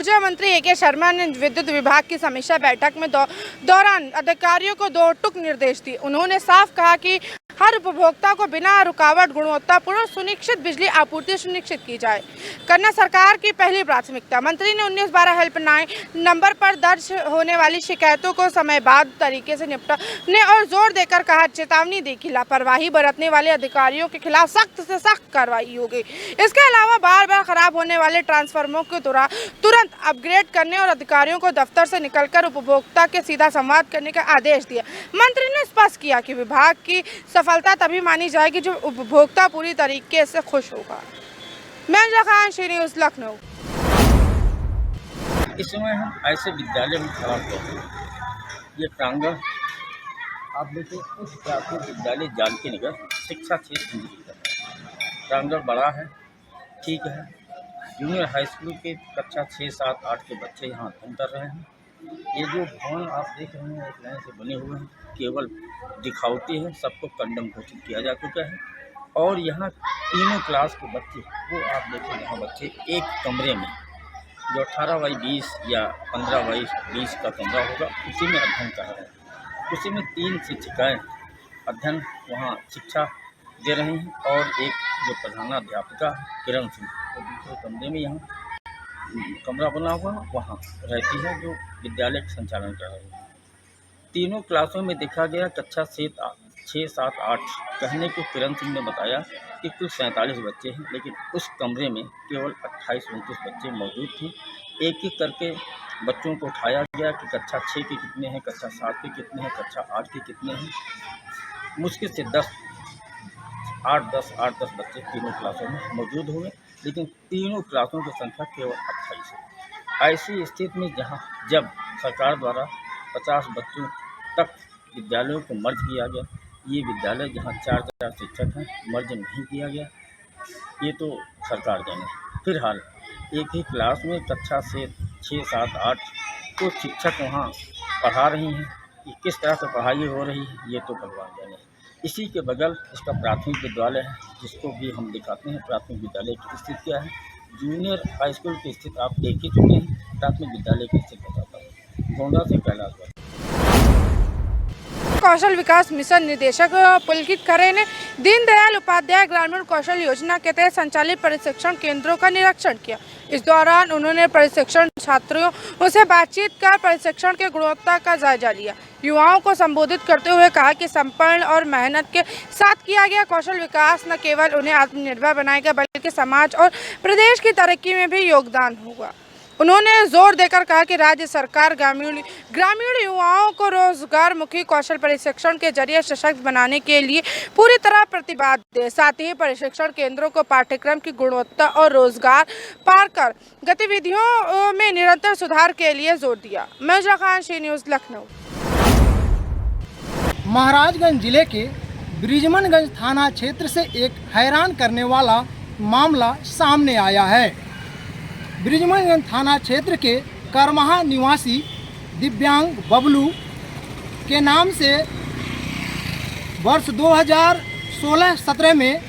ऊर्जा मंत्री ए.के. शर्मा ने विद्युत विभाग की समीक्षा बैठक में दौरान अधिकारियों को दो टूक निर्देश दिए। उन्होंने साफ कहा कि हर उपभोक्ता को बिना रुकावट गुणवत्तापूर्ण सुनिश्चित बिजली आपूर्ति सुनिश्चित की जाए करना सरकार की पहली प्राथमिकता। मंत्री ने 1912 हेल्पलाइन नंबर पर दर्ज होने वाली शिकायतों को समयबद्ध तरीके से निपटाने और जोर देकर कहा चेतावनी दी कि लापरवाही बरतने वाले अधिकारियों के खिलाफ सख्त से सख्त कार्रवाई होगी। इसके अलावा बार बार खराब होने वाले ट्रांसफार्मरों को तुरंत अपग्रेड करने और अधिकारियों को दफ्तर से निकलकर उपभोक्ता के सीधा संवाद करने का आदेश दिया। मंत्री ने स्पष्ट किया कि विभाग की सफलता तभी मानी जाएगी जो उपभोक्ता पूरी तरीके से खुश होगा। मैं खान, सी न्यूज़, लखनऊ। इस समय हम ऐसे विद्यालय में खड़ा हुए हैं। ये प्रांगण आप देखिए, उस प्राथमिक विद्यालय जानकी नगर शिक्षा क्षेत्र प्रांगण बड़ा है, ठीक है। जूनियर हाई स्कूल के कक्षा 6, 7, 8 के बच्चे यहाँ अध्ययन कर रहे हैं। ये जो भवन आप देख रहे हैं एक लाइन से बने हुए हैं, केवल दिखावटी है, सबको कंडम घोषित किया जा चुका है। और यहाँ तीनों क्लास के बच्चे, वो आप देखिए यहाँ बच्चे एक कमरे में जो 18x20 या 15x20 का कमरा होगा उसी में अध्ययन कर रहे हैं। उसी में 3 शिक्षिकाएँ अध्ययन वहाँ शिक्षा दे रही हैं और एक जो प्रधानाध्यापिका किरण सिंह तो दूसरे कमरे में यहाँ कमरा बना हुआ वहाँ रहती है, जो विद्यालय का संचालन कर रही है। तीनों क्लासों में देखा गया कक्षा 6, 7, 8 कहने को किरण सिंह ने बताया कि कुल 47 बच्चे हैं, लेकिन उस कमरे में केवल 28-29 बच्चे मौजूद थे। एक एक करके बच्चों को उठाया गया कि कक्षा 6 के कितने हैं, कक्षा 7 के कितने हैं, कक्षा 8 के कितने हैं। मुश्किल से 8-10 बच्चे तीनों क्लासों में मौजूद हुए, लेकिन तीनों क्लासों की संख्या केवल 28 है। ऐसी स्थिति में जब सरकार द्वारा 50 बच्चों तक विद्यालयों को मर्ज किया गया, ये विद्यालय जहाँ 4 शिक्षक हैं मर्ज नहीं किया गया, ये तो सरकार जाने। फिलहाल एक ही क्लास में कक्षा से 6, 7, 8 तो शिक्षक वहाँ पढ़ा रही हैं। कि किस तरह से पढ़ाई हो रही है ये तो भगवान जाने। इसी के बगल इसका प्राथमिक विद्यालय है, जिसको भी हम दिखाते हैं प्राथमिक विद्यालय की स्थिति क्या है। जूनियर हाई स्कूल की स्थिति आप देख ही चुके हैं, प्राथमिक विद्यालय की स्थिति बताता हूँ। गोंडा से कैलाश। कौशल विकास मिशन निदेशक पुलकित खरे ने दीनदयाल उपाध्याय ग्रामीण कौशल योजना के तहत संचालित प्रशिक्षण केंद्रों का निरीक्षण किया। इस दौरान उन्होंने प्रशिक्षण छात्रों से बातचीत कर प्रशिक्षण के गुणवत्ता का जायजा लिया। युवाओं को संबोधित करते हुए कहा कि संपन्न और मेहनत के साथ किया गया कौशल विकास न केवल उन्हें आत्मनिर्भर बनाएगा बल्कि समाज और प्रदेश की तरक्की में भी योगदान होगा। उन्होंने जोर देकर कहा कि राज्य सरकार ग्रामीण युवाओं को रोजगार मुखी कौशल प्रशिक्षण के जरिए सशक्त बनाने के लिए पूरी तरह प्रतिबद्ध है। साथ ही प्रशिक्षण केंद्रों को पाठ्यक्रम की गुणवत्ता और रोजगार पारकर गतिविधियों में निरंतर सुधार के लिए जोर दिया। मैं खान, सी न्यूज़, लखनऊ। महाराजगंज जिले के ब्रिजमनगंज थाना क्षेत्र से एक हैरान करने वाला मामला सामने आया है। ब्रिजमनगंज थाना क्षेत्र के करमहा निवासी दिव्यांग बबलू के नाम से वर्ष 2016-17 में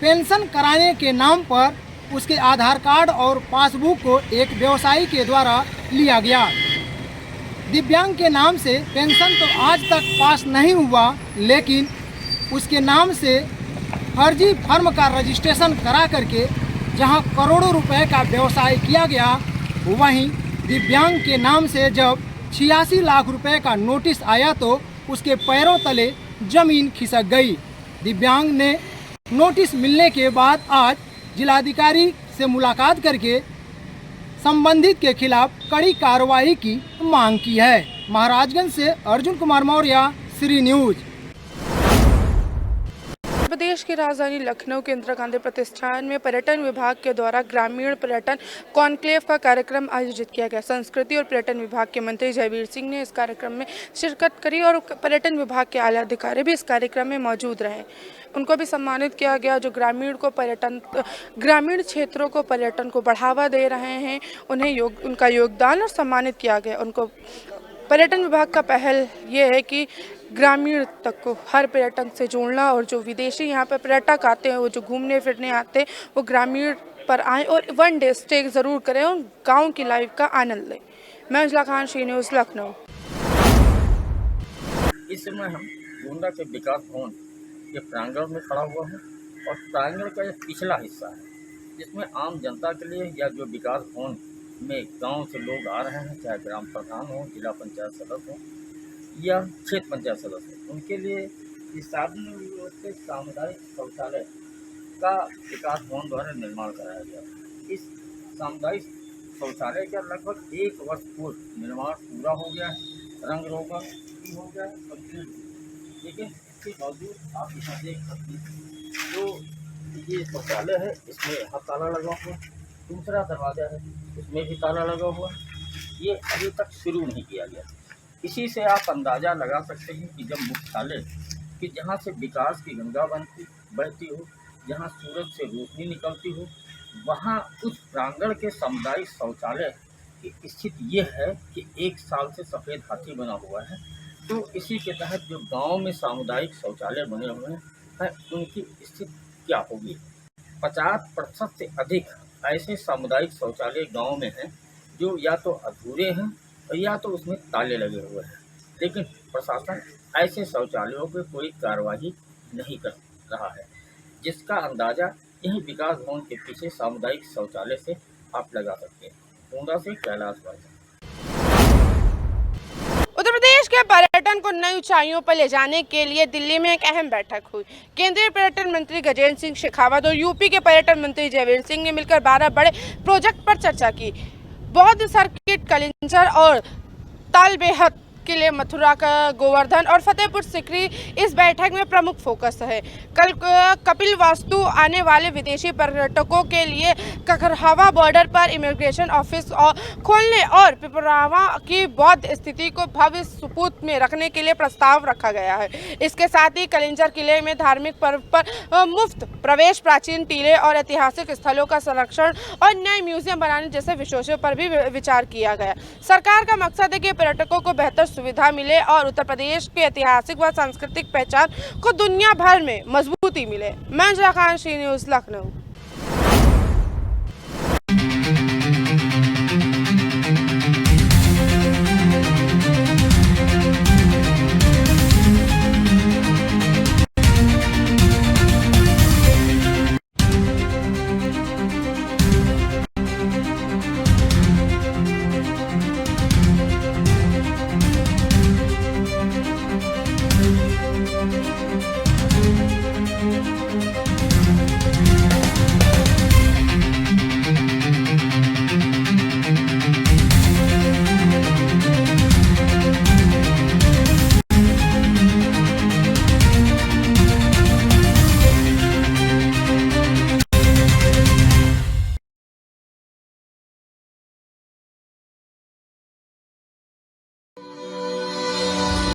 पेंशन कराने के नाम पर उसके आधार कार्ड और पासबुक को एक व्यवसायी के द्वारा लिया गया। दिव्यांग के नाम से पेंशन तो आज तक पास नहीं हुआ, लेकिन उसके नाम से फर्जी फर्म का रजिस्ट्रेशन करा करके जहां करोड़ों रुपए का व्यवसाय किया गया, वहीं दिव्यांग के नाम से जब 86 लाख रुपए का नोटिस आया तो उसके पैरों तले जमीन खिसक गई। दिव्यांग ने नोटिस मिलने के बाद आज जिलाधिकारी से मुलाकात करके संबंधित के खिलाफ कड़ी कार्रवाई की मांग की है। महाराजगंज से अर्जुन कुमार मौर्य, श्री न्यूज़। प्रदेश की राजधानी लखनऊ के इंदिरा गांधी प्रतिष्ठान में पर्यटन विभाग के द्वारा ग्रामीण पर्यटन कॉन्क्लेव का कार्यक्रम आयोजित किया गया। संस्कृति और पर्यटन विभाग के मंत्री जयवीर सिंह ने इस कार्यक्रम में शिरकत करी और पर्यटन विभाग के आला अधिकारी भी इस कार्यक्रम में मौजूद रहे। उनको भी सम्मानित किया गया जो ग्रामीण क्षेत्रों को पर्यटन को बढ़ावा दे रहे हैं, उन्हें उनका योगदान और सम्मानित किया गया। उनको पर्यटन विभाग का पहल ये है कि ग्रामीण तक को हर पर्यटन से जोड़ना और जो विदेशी यहाँ पर पर्यटक आते हैं, वो जो घूमने फिरने आते हैं, वो ग्रामीण पर आएँ और वन डे स्टे ज़रूर करें और गाँव की लाइफ का आनंद लें। मैं उजला खान, शी न्यूज़, लखनऊ। इस समय हम गोंडा के विकास भवन के प्रांगण में खड़ा हुआ हूँ और प्रांगण का यह पिछला हिस्सा है जिसमें आम जनता के लिए या जो विकास भवन में गांव से लोग आ रहे हैं, चाहे ग्राम प्रधान हो, जिला पंचायत सदस्य हो या क्षेत्र पंचायत सदस्य हो, उनके लिए इस सामुदायिक शौचालय का विकास भवन द्वारा निर्माण कराया गया। इस सामुदायिक शौचालय का लगभग 1 वर्ष पूर्व निर्माण पूरा हो गया है, रंग रोगन भी हो गया है, कंप्लीट। लेकिन इसके बावजूद आप यहाँ देख सकते हैं जो ये शौचालय है, इसमें यहाँ ताला लगा हुआ है, दूसरा दरवाज़ा है इसमें भी ताला लगा हुआ है, ये अभी तक शुरू नहीं किया गया। इसी से आप अंदाज़ा लगा सकते हैं कि जब मुख्यालय कि जहाँ से विकास की गंगा बहती हो, जहाँ सूरज से रोशनी निकलती हो, वहाँ उस प्रांगण के सामुदायिक शौचालय की स्थिति ये है कि 1 साल से सफ़ेद हाथी बना हुआ है। तो इसी के तहत जो गांव में सामुदायिक शौचालय बने हुए हैं उनकी स्थिति क्या होगी। 50% से अधिक ऐसे सामुदायिक शौचालय गांव में हैं जो या तो अधूरे हैं और या तो उसमें ताले लगे हुए हैं, लेकिन प्रशासन ऐसे शौचालयों पर कोई कार्रवाई नहीं कर रहा है, जिसका अंदाज़ा यही विकास भवन के पीछे सामुदायिक शौचालय से आप लगा सकते हैं। गोंडा से कैलाश भाई। उत्तर प्रदेश के पर्यटन को नई ऊंचाइयों पर ले जाने के लिए दिल्ली में एक अहम बैठक हुई। केंद्रीय पर्यटन मंत्री गजेंद्र सिंह शेखावत और यूपी के पर्यटन मंत्री जयवीर सिंह ने मिलकर 12 बड़े प्रोजेक्ट पर चर्चा की। बौद्ध सर्किट, कलिंजर और तालबेहट किले, मथुरा का गोवर्धन और फतेहपुर सिकरी इस बैठक में प्रमुख फोकस है। कल कपिल वास्तु आने वाले विदेशी पर्यटकों के लिए ककरहावा बॉर्डर पर इमिग्रेशन ऑफिस खोलने और पिपरावा की बौद्ध स्थिति को भव्य सुपुत में रखने के लिए प्रस्ताव रखा गया है। इसके साथ ही कलिंजर किले में धार्मिक पर्व पर मुफ्त प्रवेश, प्राचीन टीले और ऐतिहासिक स्थलों का संरक्षण और नए म्यूजियम बनाने जैसे विषयों पर भी विचार किया गया। सरकार का मकसद है कि पर्यटकों को बेहतर सुविधा मिले और उत्तर प्रदेश की ऐतिहासिक व सांस्कृतिक पहचान को दुनिया भर में मजबूती मिले। मैं उजला खान, शी न्यूज़, लखनऊ।